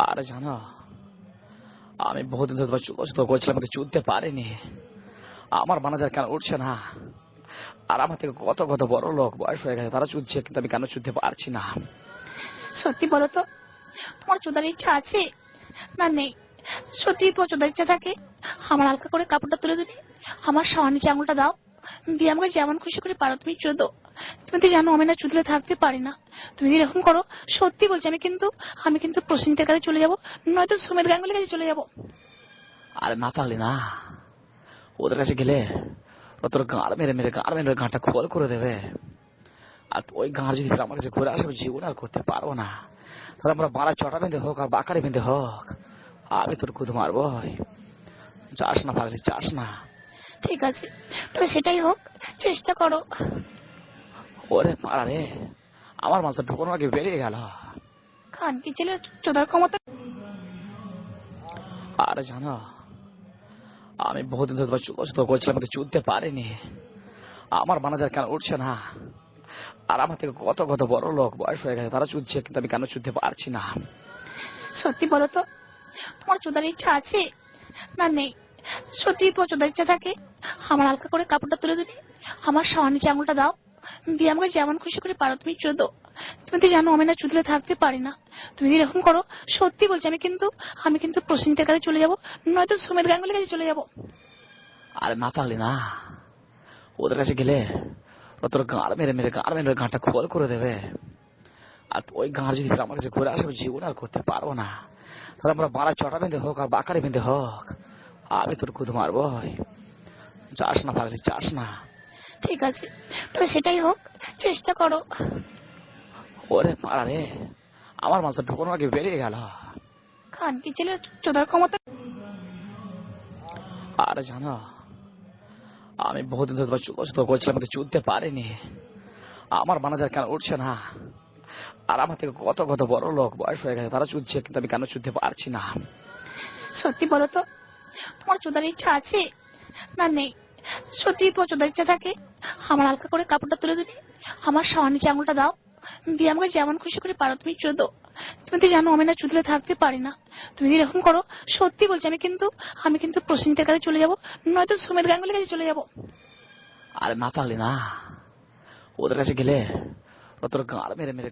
আরে জানো, আমি বহুদিন ধরে তোমার চুল করছিলাম, কিন্তু চুলতে পারিনি। আমার ম্যানেজার কেন উঠছে না? আর আমার থেকে কত কত বড় লোক বয়স হয়ে গেছে, তারা চুলছে, কিন্তু আমি কেন চুলতে পারছি না? সত্যি বলো তো, তোমার চুদার ইচ্ছা আছে না নেই? সত্যি তোমার চুদার ইচ্ছা থাকে, আমার হালকা করে কাপড়টা তুলে দিবি, আমার সামনে নিচে আঙুলটা দাও, দিয়ে আমাকে যেমন খুশি করে পারো তুমি চুদো। তুমি তো জানো আমি না চুদলে থাকতে পারি না। তুমি যদি এরকম করো, সত্যি বলছি, আমি কিন্তু প্রসেনজিতের কাছে চলে যাবো, নয়তো সুমের গাঙ্গুলির কাছে চলে যাবো। আরে না, তাহলে না, ওদের কাছে গেলে তোর গাঁড় মেরে মেরে গাঁটা খোল করে দেবে। আর ওই গাঁড় যদি আমার কাছে ঘুরে আসে, জীবন আর করতে পারবো না। তাহলে আমরা বাড়া চটা বেঁধে হোক আর বাকারে বেঁধে হোক, আমি তোর খুদ মারবো। চাস না পাগলি, চাস না। ঠিক আছে, তবে সেটাই হোক, চেষ্টা করো। ওরে পাড়া রে, আমার মাল তো ঢোকানোর আগে বেরিয়ে গেল। খান কি ছেলে চোদার ক্ষমতা। আরে জানো, আমি বহুদিন ধরে তোমার চুল করছিলাম, কিন্তু চুলতে পারিনি। আমার ম্যানেজার কেন উঠছে না? আর আমার থেকে কত কত বড় লোক বয়স হয়ে গেছে, তারা চুলছে, কিন্তু আমি কেন চুলতে পারছি না? সত্যি বলো তো, তোমার চুদার ইচ্ছা আছে না নেই? সত্যি তোমার চুদার ইচ্ছা থাকে, আমার হালকা করে কাপড়টা তুলে দিবি, আমার সামনে নিচে আঙুলটা দাও, দিয়ে আমাকে যেমন খুশি করে পারো তুমি চুদো। তুমি তো জানো আমি না চুদলে থাকতে পারি না। তুমি যদি এরকম করো, সত্যি বলছি, আমি কিন্তু প্রসেনজিতের কাছে চলে যাবো, নয়তো সুমের গাঙ্গুলির কাছে চলে যাবো। আরে না, তাহলে না, ওদের কাছে গেলে তোর গাঁড় মেরে মেরে গাঁটা খোল করে দেবে। আর ওই গাঁড় যদি আমার কাছে ঘুরে আসে, জীবন আর করতে পারবো না। তাহলে আমরা বাড়া চটা বেঁধে হোক আর বাকারে বেঁধে হোক, আমি তোর খুদ মারবো। চাস না পাগলি, চাস না। ঠিক আছে, তবে সেটাই হোক, চেষ্টা করো। ওরে পাড়া রে, আমার মাল তো ঢোকানোর আগে বেরিয়ে গেল। খান কি ছেলে চোদার ক্ষমতা। আরে জানো, আমি বহুদিন ধরে তোমার চুল করছিলাম, কিন্তু চুলতে পারিনি। আমার ম্যানেজার কেন উঠছে না? আর আমার থেকে কত কত বড় লোক বয়স হয়ে গেছে, তারা চুলছে, কিন্তু আমি কেন চুলতে পারছি না? সত্যি বলো তো, তোমার চুদার ইচ্ছা আছে না নেই? সত্যি তোমার চুদার ইচ্ছা থাকে, আমার হালকা করে কাপড়টা তুলে দিবি, আমার সামনে নিচে আঙুলটা দাও, দিয়ে আমাকে যেমন খুশি করে পারো তুমি চুদো। তুমি তো জানো আমি না চুদলে থাকতে পারি না। তুমি যদি এরকম করো, সত্যি বলছি, আমি কিন্তু প্রসেনজিতের কাছে চলে যাবো, নয়তো সুমের গাঙ্গুলির কাছে চলে যাবো। আরে না, তাহলে না, ওদের কাছে গেলে তোর গাঁড় মেরে মেরে